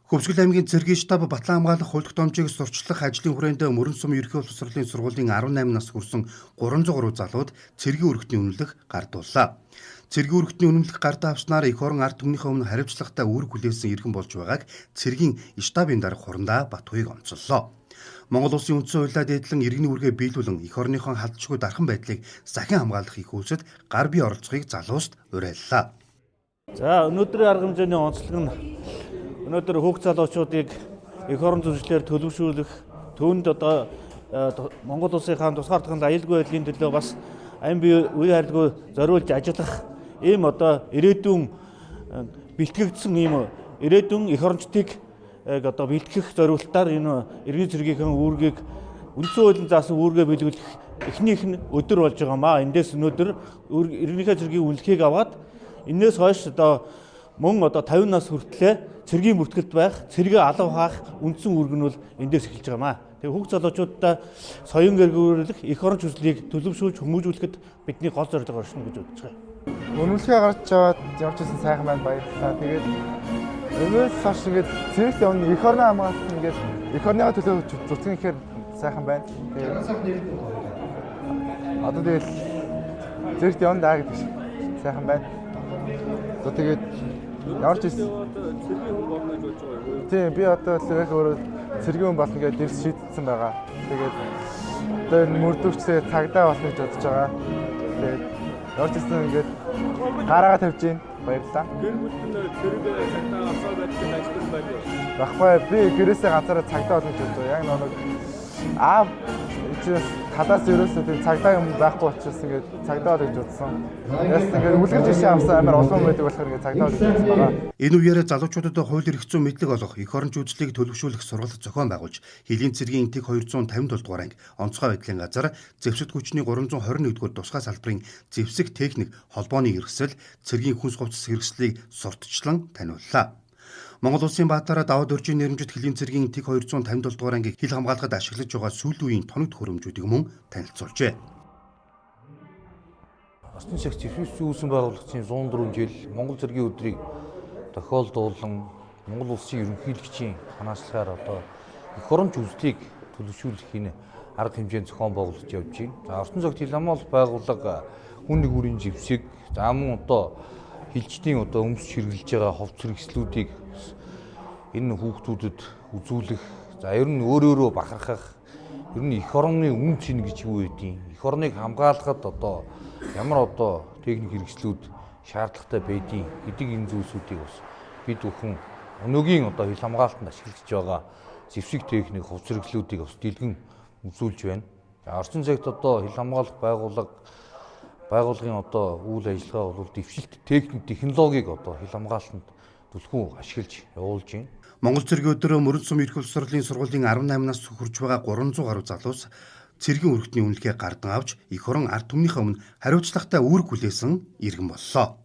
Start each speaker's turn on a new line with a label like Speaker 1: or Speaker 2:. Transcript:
Speaker 1: Хөвсгөл аймгийн цэргийн штаб Батлан хамгаалах хууль тогтоомжийг сурчлах ажлын хүрээнд Мөрөн сум ерөнхий боловсролын сургуулийн 18 нас хүрсэн 303 залууд цэргийн өргөтний үнэлэх гардууллаа. Цэргийн өргөтний үнэмлэх гардаа авснаар эх орон ард түмнийхээ өмнө хариуцлагатай үүрэг хүлээсэн иргэн болж байгааг цэргийн штабын дарга Хурандаа Батхуйг онцоллоо. Монгол улсын үндсэн хуулиар дэдлэн иргэний үргээ биелүүлэн эх орныхон халдшгүй дархан байдлыг захин хамгаалах их үйлсэд гар бие оролцохыг залууст уриаллаа.
Speaker 2: За өнөөдрийн арга хэмжээний онцлог нь өнөөдөр хүүхд залуучуудыг эх орон зүрхлэлээр төлөвшүүлэх түүнд одоо Монгол улсынхаа тусгаарлах аюулгүй байдлын төлөө бас ам бие үе харилгүй зориулж ажиллах ийм одоо ирээдүйн бэлтгэгдсэн ийм ирээдүйн эх орончдыг одоо бэлтгэх зорилтоор энэ иргэний цэргийн үүргийг үндсэн хуулийн заасан үүргээ биелүүлэх эхнийх нь өдөр болж байгаамаа. Эндээс өнөөдөр иргэнийхээ цэргийн үнэлгээг аваад энээс хойш одоо мөн одоо 50 нас хүртлээр цэргийн бүртгэлд байх, цэргээ алав хаах үндсэн үүрэг нь бол эндээс эхэлж байгаамаа. Тэгээ хүүхд залуучуудаа соён гэргүүрлэх, эх орон төслийг төлөвшүүлж хүмүүжүүлэхэд бидний гол зорилго оршино гэж бодож байгаа.
Speaker 3: Үнэмлэхээ гарч аваад явж ирсэн сайхан байна, баярлалаа. Тэгээд өнөөс хойш ингээд цэрэгт явна, эх орноо хамгаалсан ингээд эх орныхоо төлөө зүтгэн ихээр сайхан байна. Тэгээд одоо тэгэл цэрэгт явна даа гэдэг шиг сайхан байна. За тэгээд ямар ч юм цэргийн хүн болно гэж бодож байгаа юу? Тийм, би одоо л яг өөрөө цэргийн хүн болно гэж дэрс шийдсэн байгаа. Тэгээд одоо энэ мөрдөгчсээ цагдаа болно гэж бодож байгаа. Тэгээд ямар ч юм ингээд гараагаа тавьж гин баярлалаа. Гэр бүлд нь цэрэг цагдаа авсаа байдаг ажил байна уу? Баггүй, би гэрээсээ ганцаараа цагдаа болно гэж бодож байгаа. Яг нэг талаас ерөөсөө тийм цагдаа юм байхгүй учраас ингээд цагдаа гэж бодсон. Яс ингээд үлгэр жишээ авсан амар олон байдаг болохоор ингээд цагдаа гэж бодсон байгаа.
Speaker 1: Энэ үеэр залуучуудад хууль эрх зүйн мэдлэг олгох, эх орон жүжиглийг төлөвшүүлэх сургалт зохион байгуулж, Хилийн цэргийн интиг 257 дугаар анги, онцгой байдлын газар, зэвсэгт хүчний 321-р тусгай салбарын зэвсэг техник холбооны хэрэгсэл, цэргийн хүнс хувцас хэрэгслийг сурталчлан таниуллаа. Монгол улсын баатараа даваад өржийн нэрмжит Хилийн цэргийн интиг 257 дугаар ангийг хил хамгаалахад ашиглаж байгаа сүүлийн үеийн тоног төхөөрөмжүүдийг мөн танилцуулжээ.
Speaker 4: Орчин цагт зэвсэг үүсгэн байгуулагчийн 104 жил Монгол цэргийн өдрийг тохиолдуулан Монгол улсын ерөнхийлөгчийн ханаачлагаар одоо эх орон жүжиглийг төлөвшүүлэхийн арга хэмжээнд зохион байгуулж явж байна. За орчин цагт хил хамгаалах байгууллага хүн нэг бүрийн зэвсэг, за мөн одоо хилчдийн одоо өмсч хэрэгжилж байгаа ховц хэрэгслүүдийг энэ хүүхдүүдэд үзүүлэх, за ер нь өөрөөрөө бахархах, ер нь эх орны үн цэн гэж юу байдیں۔ Эх орныг хамгаалахад одоо ямар одоо техник хэрэгслүүд шаардлагатай байдیں гэдэг энэ зүйлсүүдийг бас бид бүхэн өнөөгийн одоо хил хамгаалтанд ашиглаж байгаа зэвсэг техник, хувц хэрэгслүүдийг бас дэлгэн үзүүлж байна. Орчин цагт одоо хил хамгаалах байгууллагын одоо үйл ажиллагаа бол дэвшилт техник, технологиг одоо хил хамгаалтанд түлхүү ашиглаж явуулж байна.
Speaker 1: Монгол цэргийн өдөр Мөрөн сум ерөнхий боловсролын сургуулийн 18 нас хүрч байгаа 300 гаруй залуус цэргийн өргөтний үнэлгээ гардан авч эх орон ард түмнийхээ өмнө хариуцлагатай үүрэг хүлээсэн иргэн боллоо.